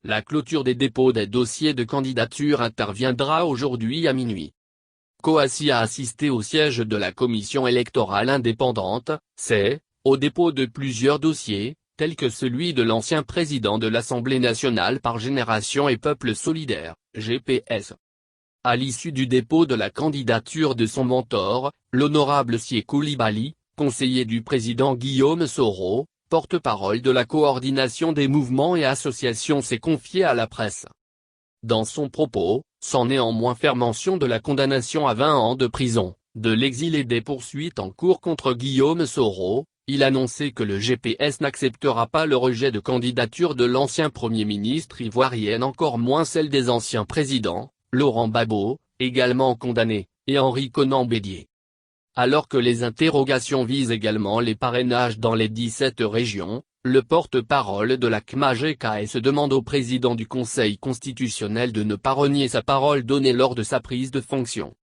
La clôture des dépôts des dossiers de candidature interviendra aujourd'hui à minuit. Kouassi a assisté au siège de la commission électorale indépendante, au dépôt de plusieurs dossiers, tels que celui de l'ancien président de l'Assemblée nationale par Génération et Peuple solidaire, GPS. À l'issue du dépôt de la candidature de son mentor, l'honorable Sy Coulibaly, conseiller du président Guillaume Soro, porte-parole de la coordination des mouvements et associations, s'est confié à la presse. Dans son propos, sans néanmoins faire mention de la condamnation à 20 ans de prison, de l'exil et des poursuites en cours contre Guillaume Soro, il annonçait que le GPS n'acceptera pas le rejet de candidature de l'ancien Premier ministre ivoirien, encore moins celle des anciens présidents, Laurent Gbagbo, également condamné, et Henri Konan Bédié. Alors que les interrogations visent également les parrainages dans les 17 régions, le porte-parole de la CMA-GKS demande au président du Conseil constitutionnel de ne pas renier sa parole donnée lors de sa prise de fonction.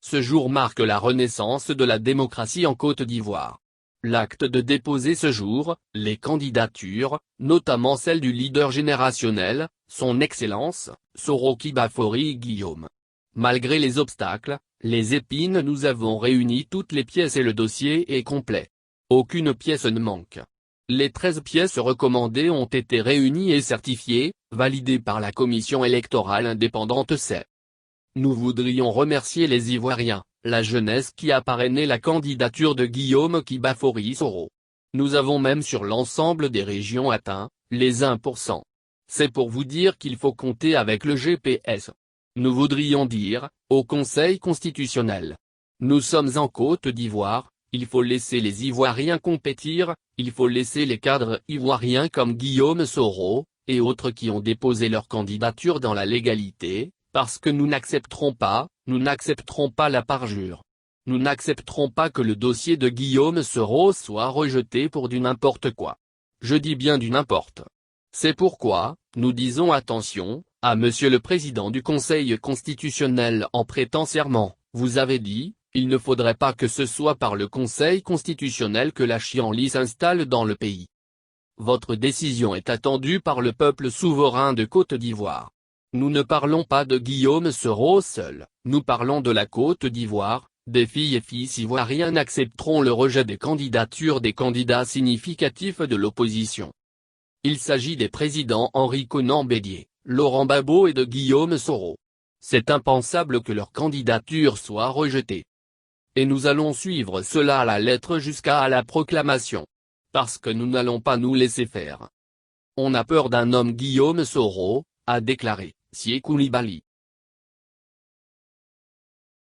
Ce jour marque la renaissance de la démocratie en Côte d'Ivoire. L'acte de déposer ce jour, les candidatures, notamment celle du leader générationnel, son Excellence, Soro Kibafori Guillaume. Malgré les obstacles, les épines, nous avons réuni toutes les pièces et le dossier est complet. Aucune pièce ne manque. Les 13 pièces recommandées ont été réunies et certifiées, validées par la commission électorale indépendante. Nous voudrions remercier les Ivoiriens, la jeunesse qui a parrainé la candidature de Guillaume Kibafori Soro. Nous avons même sur l'ensemble des régions atteint les 1%. C'est pour vous dire qu'il faut compter avec le GPS. Nous voudrions dire, au Conseil constitutionnel. Nous sommes en Côte d'Ivoire, il faut laisser les Ivoiriens compétir, il faut laisser les cadres ivoiriens comme Guillaume Soro, et autres qui ont déposé leur candidature dans la légalité, parce que nous n'accepterons pas la parjure. Nous n'accepterons pas que le dossier de Guillaume Soro soit rejeté pour du n'importe quoi. Je dis bien du n'importe. C'est pourquoi, nous disons attention, à Monsieur le Président du Conseil constitutionnel en prêtant serment, vous avez dit, il ne faudrait pas que ce soit par le Conseil constitutionnel que la chienlit s'installe dans le pays. Votre décision est attendue par le peuple souverain de Côte d'Ivoire. Nous ne parlons pas de Guillaume Soro seul, nous parlons de la Côte d'Ivoire, des filles et fils ivoiriens accepteront le rejet des candidatures des candidats significatifs de l'opposition. Il s'agit des présidents Henri Konan Bédié, Laurent Gbagbo et de Guillaume Soro. C'est impensable que leur candidature soit rejetée. Et nous allons suivre cela à la lettre jusqu'à la proclamation. Parce que nous n'allons pas nous laisser faire. On a peur d'un homme, Guillaume Soro, a déclaré Sy Coulibaly.